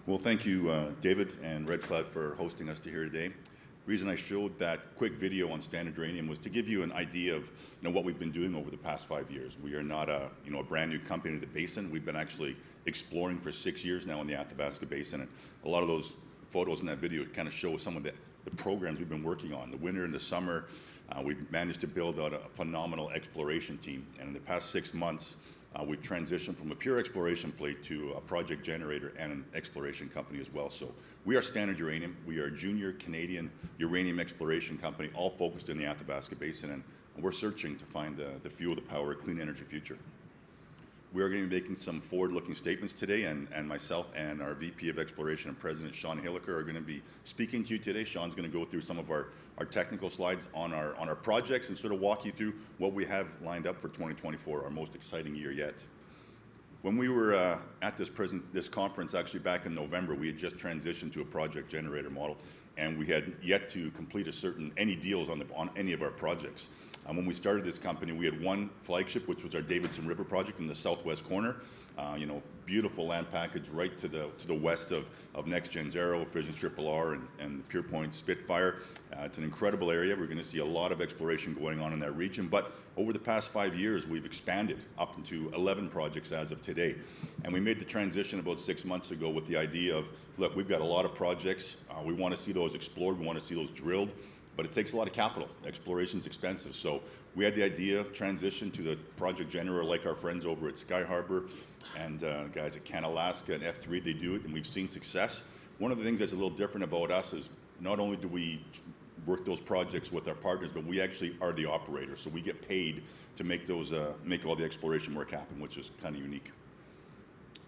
Well, thank you, David and Red Cloud, for hosting us here today. The reason I showed that quick video on Standard Uranium was to give you an idea of what we've been doing over the past 5 years. We are not a brand new company in the basin. We've been actually exploring for 6 years now in the Athabasca Basin, and a lot of those photos in that video kind of show some of the programs we've been working on. The winter and the summer, we've managed to build out a phenomenal exploration team, and in the past 6 months, we've transitioned from a pure exploration play to a project generator and an exploration company as well. So we are Standard Uranium. We are a junior Canadian uranium exploration company, all focused in the Athabasca Basin, and we're searching to find the fuel to power a clean energy future. We are going to be making some forward-looking statements today, and myself and our VP of Exploration and President Sean Hilliker are going to be speaking to you today. Sean's going to go through some of our technical slides on our projects and sort of walk you through what we have lined up for 2024, our most exciting year yet. When we were at this conference actually back in November, we had just transitioned to a project generator model, and we had yet to complete any deals on any of our projects. When we started this company, we had one flagship, which was our Davidson River project in the southwest corner. Beautiful land package right to the west of Next Gen's Arrow, Fission's RRR, and the Pure Point Spitfire. It's an incredible area. We're going to see a lot of exploration going on in that region. But over the past 5 years, we've expanded up into 11 projects as of today. And we made the transition about 6 months ago with the idea of, look, we've got a lot of projects. We want to see those explored. We want to see those drilled. But it takes a lot of capital. Exploration's expensive. So we had the idea of transition to the project generator like our friends over at Sky Harbor and guys at Canalaska and F3, they do it, and we've seen success. One of the things that's a little different about us is not only do we work those projects with our partners, but we actually are the operator. So we get paid to make all the exploration work happen, which is kind of unique.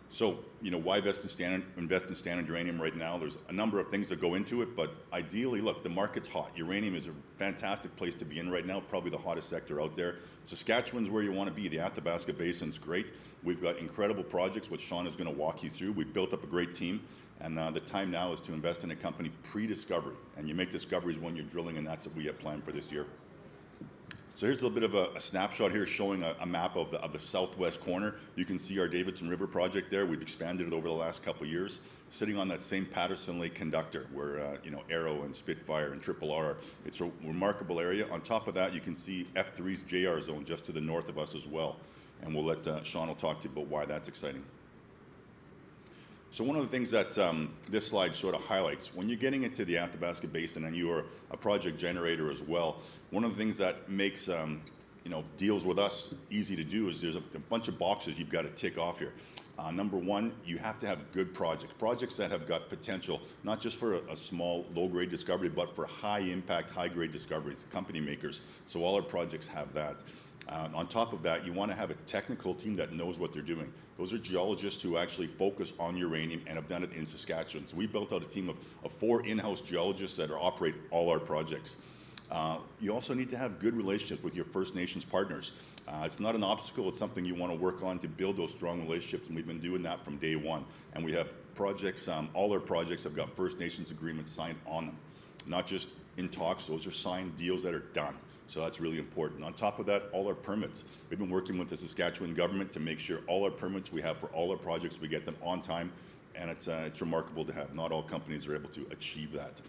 So, why invest in Standard Uranium right now? There's a number of things that go into it, but ideally, look, the market's hot. Uranium is a fantastic place to be in right now, probably the hottest sector out there. Saskatchewan's where you want to be. The Athabasca Basin's great. We've got incredible projects, which Sean is going to walk you through. We've built up a great team, and the time now is to invest in a company pre-discovery. And you make discoveries when you're drilling, and that's what we have planned for this year. So here's a little bit of a snapshot here showing a map of the southwest corner. You can see our Davidson River project there. We've expanded it over the last couple of years, sitting on that same Patterson Lake conductor where Arrow and Spitfire and RRR. It's a remarkable area. On top of that, you can see F3's JR zone just to the north of us as well. And we'll let Sean will talk to you about why that's exciting. So one of the things that this slide sort of highlights, when you're getting into the Athabasca Basin and you are a project generator as well, one of the things that makes deals with us easy to do is there's a bunch of boxes you've got to tick off here. Number one, you have to have good projects that have got potential, not just for a small, low-grade discovery, but for high-impact, high-grade discoveries, company makers. So all our projects have that. On top of that, you want to have a technical team that knows what they're doing. Those are geologists who actually focus on uranium and have done it in Saskatchewan. So we built out a team of 4 in-house geologists that operate all our projects. You also need to have good relationships with your First Nations partners. It's not an obstacle, it's something you want to work on to build those strong relationships, and we've been doing that from day one. And we have projects, all our projects have got First Nations agreements signed on them. Not just in talks, those are signed deals that are done. So that's really important. On top of that, all our permits. We've been working with the Saskatchewan government to make sure all our permits we have for all our projects, we get them on time, and it's remarkable to have. Not all companies are able to achieve that.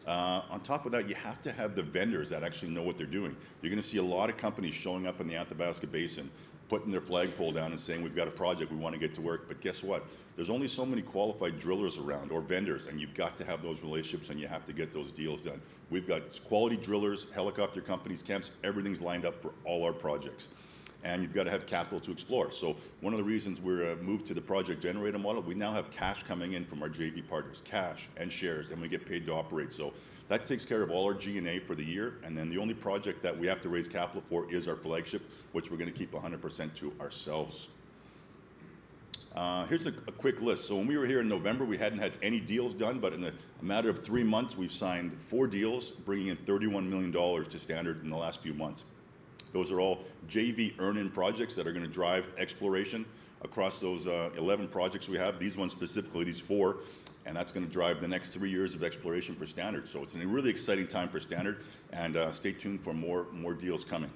On top of that, you have to have the vendors that actually know what they're doing. You're going to see a lot of companies showing up in the Athabasca Basin, putting their flagpole down and saying, we've got a project, we want to get to work. But guess what? There's only so many qualified drillers around or vendors, and you've got to have those relationships and you have to get those deals done. We've got quality drillers, helicopter companies, camps, everything's lined up for all our projects. And you've got to have capital to explore. So one of the reasons we're moved to the project generator model, we now have cash coming in from our JV partners, cash and shares, and we get paid to operate. So that takes care of all our G&A for the year. And then the only project that we have to raise capital for is our flagship, which we're going to keep 100% to ourselves. Here's a quick list. So when we were here in November, we hadn't had any deals done, but in a matter of 3 months, we've signed 4 deals, bringing in $31 million to Standard in the last few months. Those are all JV earn-in projects that are going to drive exploration across those 11 projects we have. These ones specifically, these 4, and that's going to drive the next 3 years of exploration for Standard. So it's a really exciting time for Standard, and stay tuned for more deals coming.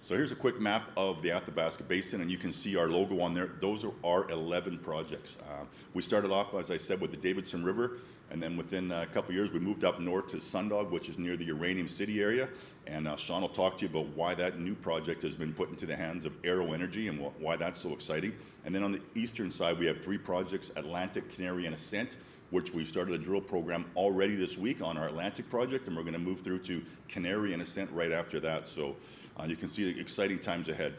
So here's a quick map of the Athabasca Basin, and you can see our logo on there. Those are our 11 projects. We started off, as I said, with the Davidson River, and then within a couple years, we moved up north to Sundog, which is near the Uranium City area. And Sean will talk to you about why that new project has been put into the hands of Arrow Energy and why that's so exciting. And then on the eastern side, we have 3 projects, Atlantic, Canary, and Ascent, which we've started a drill program already this week on our Atlantic project, and we're going to move through to Canary and Ascent right after that. So you can see the exciting times ahead.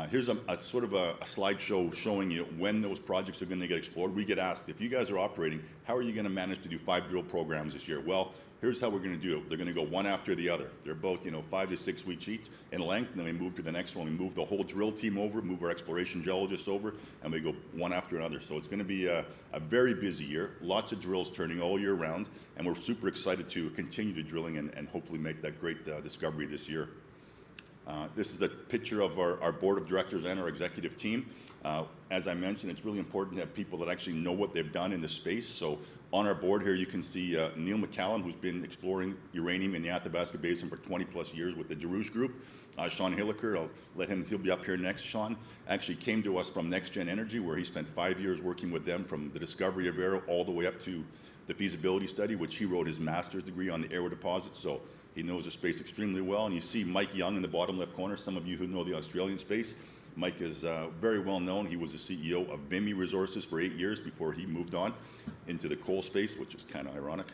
Here's a sort of a slideshow showing you when those projects are going to get explored. We get asked, if you guys are operating, how are you going to manage to do 5 drill programs this year? Well, here's how we're going to do it. They're going to go one after the other. They're both 5 to 6 week each in length, and then we move to the next one. We move the whole drill team over, move our exploration geologists over, and we go one after another. So it's going to be a very busy year, lots of drills turning all year round, and we're super excited to continue to drilling and hopefully make that great discovery this year. This is a picture of our board of directors and our executive team. As I mentioned, it's really important to have people that actually know what they've done in this space. So on our board here, you can see Neil McCallum, who's been exploring uranium in the Athabasca Basin for 20 plus years with the DeRouche Group. Sean Hilliker, he'll be up here next. Sean actually came to us from NextGen Energy, where he spent 5 years working with them from the discovery of Arrow all the way up to the feasibility study, which he wrote his master's degree on the Arrow deposit. So he knows the space extremely well. And you see Mike Young in the bottom left corner. Some of you who know the Australian space, Mike is very well known. He was the CEO of Vimy Resources for 8 years before he moved on into the coal space, which is kind of ironic.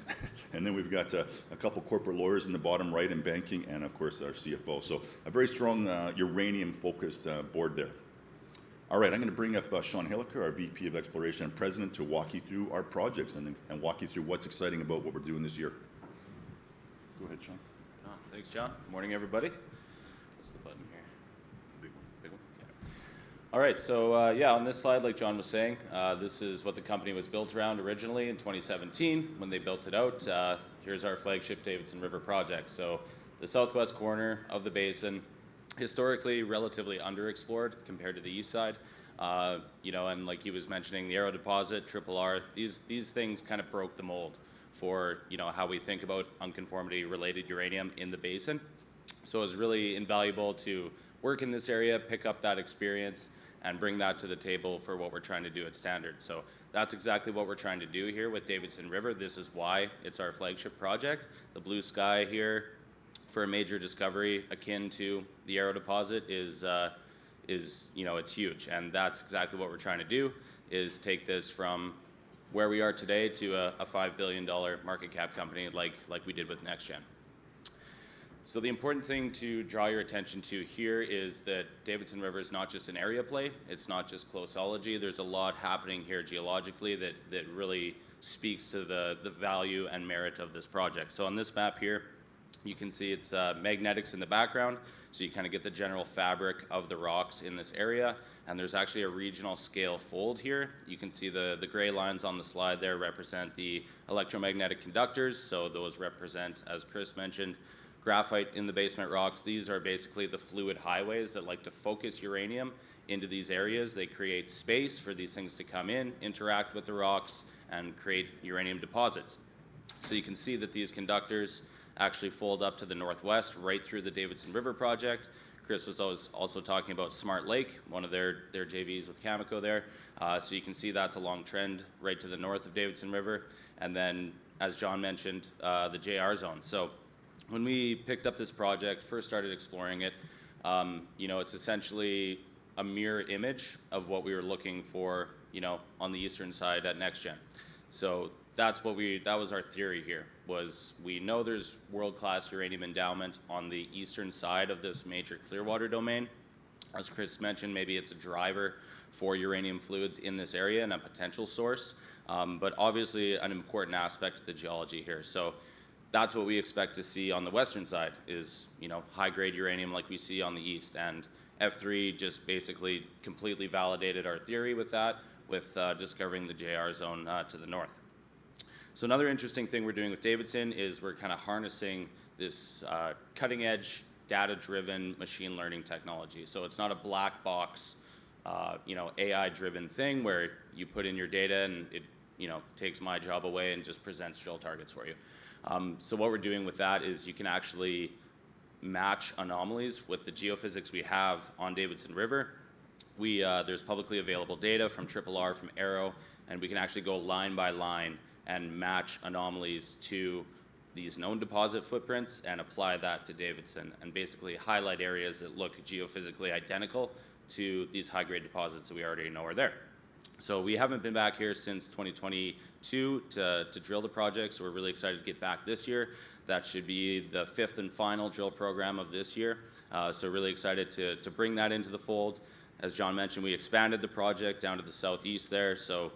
And then we've got a couple corporate lawyers in the bottom right in banking, and of course our CFO. So a very strong uranium-focused board there. All right, I'm going to bring up Sean Hilliker, our VP of Exploration and President, to walk you through our projects and walk you through what's exciting about what we're doing this year. Go ahead, Sean. Thanks, John. Morning, everybody. What's the button here? Big one. Big one? Yeah. All right, so yeah, on this slide, like John was saying, this is what the company was built around originally in 2017 when they built it out. Here's our flagship Davidson River project. So the southwest corner of the basin, historically relatively underexplored compared to the east side. And like he was mentioning, the Arrow deposit, Triple R, these things kind of broke the mold for how we think about unconformity related uranium in the basin. So it was really invaluable to work in this area, pick up that experience, and bring that to the table for what we're trying to do at Standard. So that's exactly what we're trying to do here with Davidson River. This is why it's our flagship project. The blue sky here for a major discovery akin to the Arrow deposit is it's huge, and that's exactly what we're trying to do, is take this from where we are today to a $5 billion market cap company like we did with NextGen. So the important thing to draw your attention to here is that Davidson River is not just an area play, it's not just closeology. There's a lot happening here geologically that really speaks to the value and merit of this project. So on this map here, you can see it's magnetics in the background, so you kind of get the general fabric of the rocks in this area, and there's actually a regional scale fold here. You can see the gray lines on the slide there represent the electromagnetic conductors, so those represent, as Chris mentioned, graphite in the basement rocks. These are basically the fluid highways that like to focus uranium into these areas. They create space for these things to come in, interact with the rocks, and create uranium deposits. So you can see that these conductors actually fold up to the northwest right through the Davidson River project. Chris was also talking about Smart Lake, one of their JVs with Cameco there. So you can see that's a long trend right to the north of Davidson River. And then, as John mentioned, the JR zone. So when we picked up this project, first started exploring it, it's essentially a mirror image of what we were looking for, on the eastern side at NextGen. So that was our theory here, was we know there's world-class uranium endowment on the eastern side of this major Clearwater domain. As Chris mentioned, maybe it's a driver for uranium fluids in this area and a potential source, but obviously an important aspect of the geology here. So that's what we expect to see on the western side is, high-grade uranium like we see on the east. And F3 just basically completely validated our theory with that, with discovering the JR zone to the north. So another interesting thing we're doing with Davidson is we're kind of harnessing this cutting-edge, data-driven machine learning technology. So it's not a black box, AI-driven thing where you put in your data and it, takes my job away and just presents drill targets for you. So what we're doing with that is you can actually match anomalies with the geophysics we have on Davidson River. There's publicly available data from RRR, from Arrow, and we can actually go line by line and match anomalies to these known deposit footprints and apply that to Davidson and basically highlight areas that look geophysically identical to these high-grade deposits that we already know are there. So we haven't been back here since 2022 to drill the project, so we're really excited to get back this year. That should be the 5th and final drill program of this year. So really excited to bring that into the fold. As John mentioned, we expanded the project down to the southeast there, so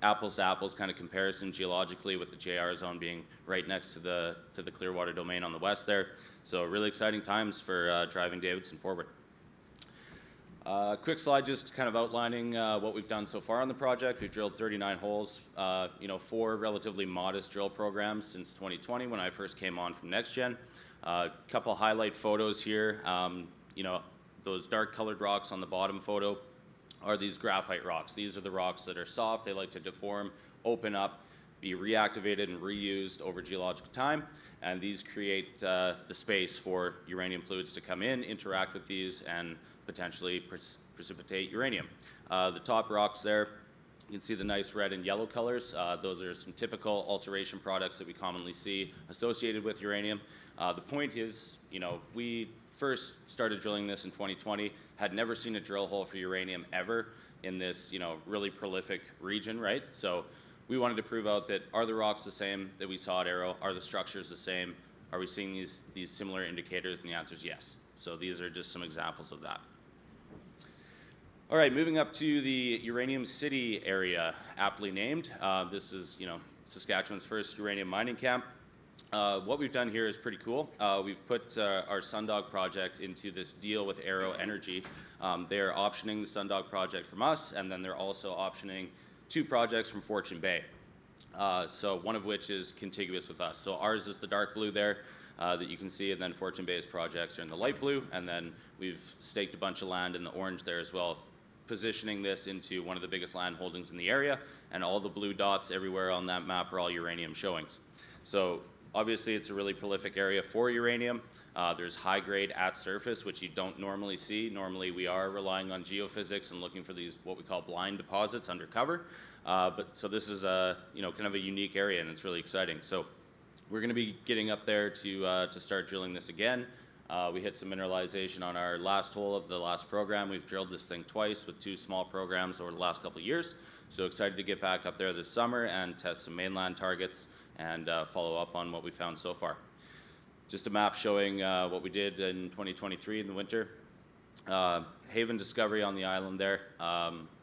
apples to apples kind of comparison geologically, with the JR zone being right next to the Clearwater domain on the west there. So really exciting times for driving Davidson forward. Quick slide just kind of outlining what we've done so far on the project. We've drilled 39 holes, 4 relatively modest drill programs since 2020 when I first came on from NextGen. Couple highlight photos here. Those dark colored rocks on the bottom photo are these graphite rocks. These are the rocks that are soft. They like to deform, open up, be reactivated and reused over geological time. And these create the space for uranium fluids to come in, interact with these, and potentially precipitate uranium. The top rocks there, you can see the nice red and yellow colors. Those are some typical alteration products that we commonly see associated with uranium. The point is, we first started drilling this in 2020, had never seen a drill hole for uranium ever in this, really prolific region, right? So we wanted to prove out that, are the rocks the same that we saw at Arrow? Are the structures the same? Are we seeing these similar indicators? And the answer is yes. So these are just some examples of that. All right, moving up to the Uranium City area, aptly named. This is, Saskatchewan's first uranium mining camp. What we've done here is pretty cool. We've put our Sundog project into this deal with Arrow Energy. They're optioning the Sundog project from us, and then they're also optioning 2 projects from Fortune Bay. So one of which is contiguous with us. So ours is the dark blue there that you can see, and then Fortune Bay's projects are in the light blue, and then we've staked a bunch of land in the orange there as well, positioning this into one of the biggest land holdings in the area, and all the blue dots everywhere on that map are all uranium showings. So obviously it's a really prolific area for uranium. There's high grade at surface, which you don't normally see. Normally we are relying on geophysics and looking for these what we call blind deposits undercover. So this is kind of a unique area, and it's really exciting. So we're going to be getting up there to start drilling this again. We hit some mineralization on our last hole of the last program. We've drilled this thing twice with 2 small programs over the last couple of years. So excited to get back up there this summer and test some mainland targets and follow up on what we found so far. Just a map showing what we did in 2023 in the winter. Haven discovery on the island there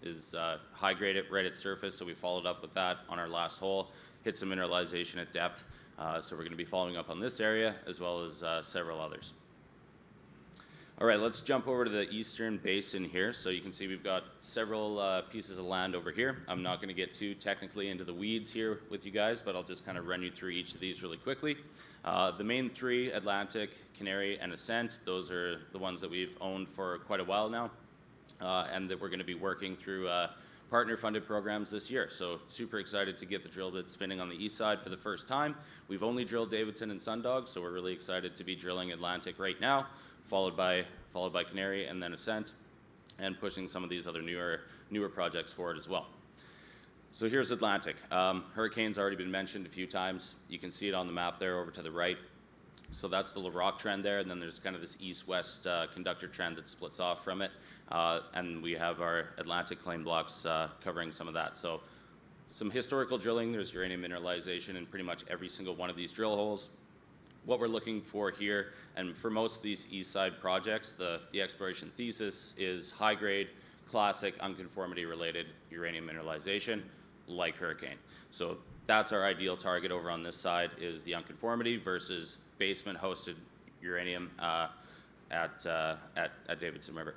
is high grade right at surface, so we followed up with that on our last hole, hit some mineralization at depth. So we're going to be following up on this area as well as several others. All right, let's jump over to the eastern basin here. So you can see we've got several pieces of land over here. I'm not going to get too technically into the weeds here with you guys, but I'll just kind of run you through each of these really quickly. The main 3, Atlantic, Canary, and Ascent, those are the ones that we've owned for quite a while now, and that we're going to be working through partner-funded programs this year. So super excited to get the drill bit spinning on the east side for the first time. We've only drilled Davidson and Sundog, so we're really excited to be drilling Atlantic right now, followed by Canary and then Ascent, and pushing some of these other newer projects forward as well. So here's Atlantic. Hurricane's already been mentioned a few times. You can see it on the map there over to the right. So that's the LaRock trend there, and then there's kind of this east-west conductor trend that splits off from it. And we have our Atlantic claim blocks covering some of that. So some historical drilling, there's uranium mineralization in pretty much every single one of these drill holes. What we're looking for here, and for most of these east side projects, the exploration thesis is high grade, classic, unconformity related uranium mineralization like Hurricane. So that's our ideal target over on this side, is the unconformity versus basement hosted uranium at Davidson River.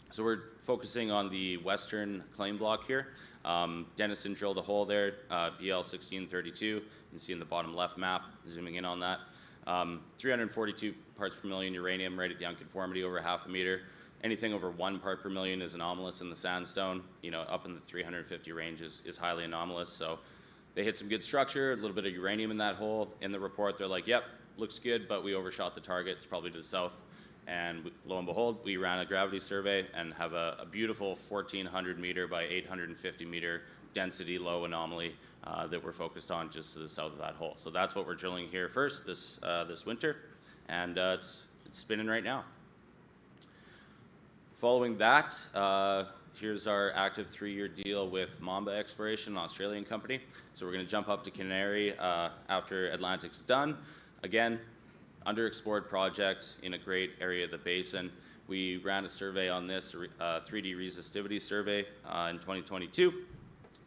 So we're focusing on the western claim block here. Denison drilled a hole there, BL 1632. You can see in the bottom left map, zooming in on that. 342 parts per million uranium right at the unconformity, over 0.5 meter. Anything over 1 part per million is anomalous in the sandstone. Up in the 350 range is highly anomalous. So they hit some good structure, a little bit of uranium in that hole. In the report, they're like, yep, looks good, but we overshot the target. It's probably to the south. And lo and behold, we ran a gravity survey and have a beautiful 1,400 meter by 850 meter density low anomaly that we're focused on just to the south of that hole. So that's what we're drilling here first this winter, and it's spinning right now. Following that, here's our active 3-year deal with Mamba Exploration, an Australian company. So we're going to jump up to Canary after Atlantic's done. Again, underexplored project in a great area of the basin. We ran a survey on this, a 3D resistivity survey in 2022.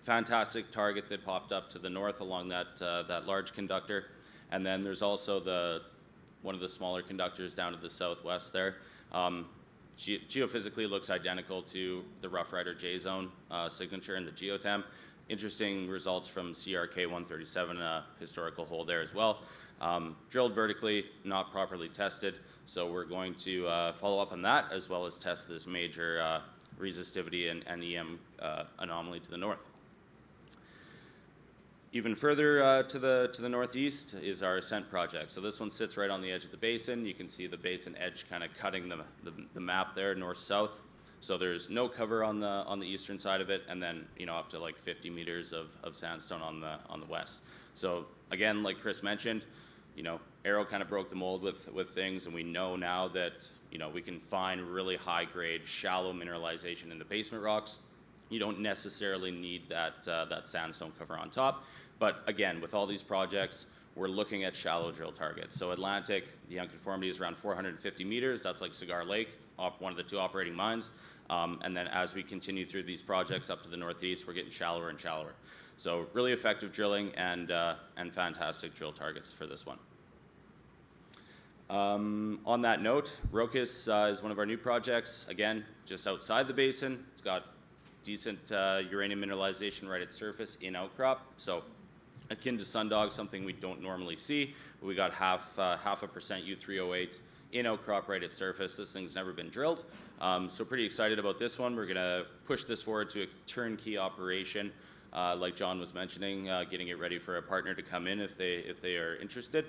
Fantastic target that popped up to the north along that large conductor. And then there's also one of the smaller conductors down to the southwest there. Geophysically looks identical to the Rough Rider J-zone signature in the geotam. Interesting results from CRK 137, a historical hole there as well. Drilled vertically, not properly tested, so we're going to follow up on that as well as test this major resistivity and EM anomaly to the north. Even further to the northeast is our Ascent project. So this one sits right on the edge of the basin. You can see the basin edge kind of cutting the map there, north-south. So there's no cover on the eastern side of it, and then up to like 50 meters of sandstone on the west. So again, like Chris mentioned, Arrow kind of broke the mold with things, and we know now that we can find really high-grade, shallow mineralization in the basement rocks. You don't necessarily need that sandstone cover on top. But again, with all these projects, we're looking at shallow drill targets. So Atlantic, the unconformity is around 450 meters. That's like Cigar Lake, one of the 2 operating mines. And then as we continue through these projects up to the northeast, we're getting shallower and shallower. So really effective drilling and fantastic drill targets for this one. On that note, Rocus is one of our new projects. Again, just outside the basin. It's got decent uranium mineralization right at surface in outcrop. So akin to Sundog, something we don't normally see. We got half a percent U3O8 in outcrop right at surface. This thing's never been drilled. So pretty excited about this one. We're going to push this forward to a turnkey operation, like John was mentioning, getting it ready for a partner to come in if they are interested.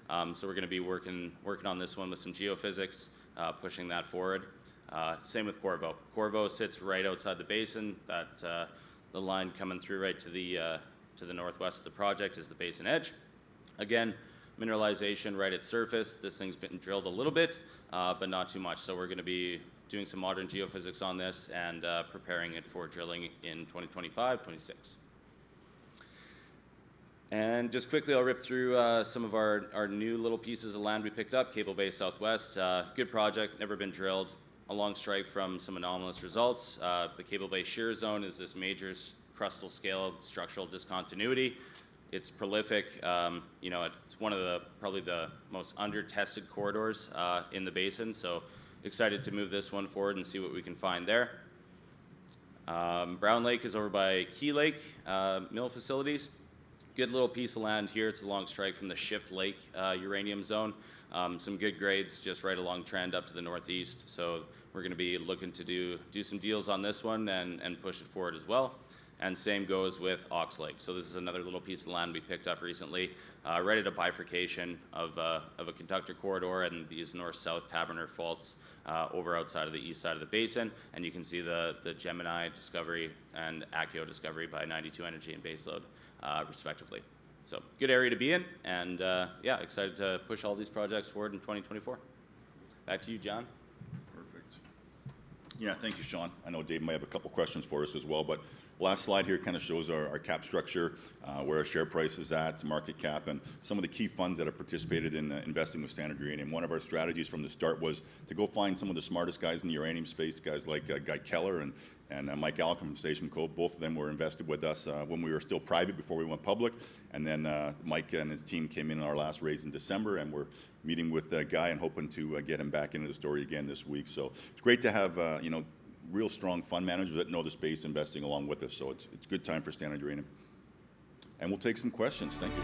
So we're going to be working on this one with some geophysics, pushing that forward. Same with Corvo. Corvo sits right outside the basin. The line coming through right to the northwest of the project is the basin edge. Again, mineralization right at surface. This thing's been drilled a little bit, but not too much. So we're going to be doing some modern geophysics on this and preparing it for drilling in 2025, 26. And just quickly, I'll rip through some of our new little pieces of land we picked up. Cable Bay Southwest, good project, never been drilled. A long strike from some anomalous results. The Cable Bay Shear Zone is this major crustal scale structural discontinuity. It's prolific. It's one of probably the most under-tested corridors in the basin. So excited to move this one forward and see what we can find there. Brown Lake is over by Key Lake mill facilities. Good little piece of land here. It's a long strike from the Shift Lake uranium zone. Some good grades just right along trend up to the northeast. So we're going to be looking to do some deals on this one and push it forward as well. And same goes with Ox Lake. So this is another little piece of land we picked up recently, right at a bifurcation of a conductor corridor and these north-south Taberner faults over outside of the east side of the basin. And you can see the Gemini discovery and Accio discovery by 92 Energy and Baseload, respectively. So good area to be in, and yeah, excited to push all these projects forward in 2024. Back to you, John. Perfect. Yeah, thank you, Sean. I know Dave might have a couple questions for us as well, but last slide here kind of shows our cap structure, where our share price is at, market cap, and some of the key funds that have participated in investing with Standard Uranium. One of our strategies from the start was to go find some of the smartest guys in the uranium space, guys like Guy Keller and Mike Alcom from Station Cove. Both of them were invested with us when we were still private before we went public. And then Mike and his team came in our last raise in December, and we're meeting with Guy and hoping to get him back into the story again this week. So it's great to have real strong fund managers that know the space investing along with us. So it's a good time for Standard Uranium. And we'll take some questions. Thank you.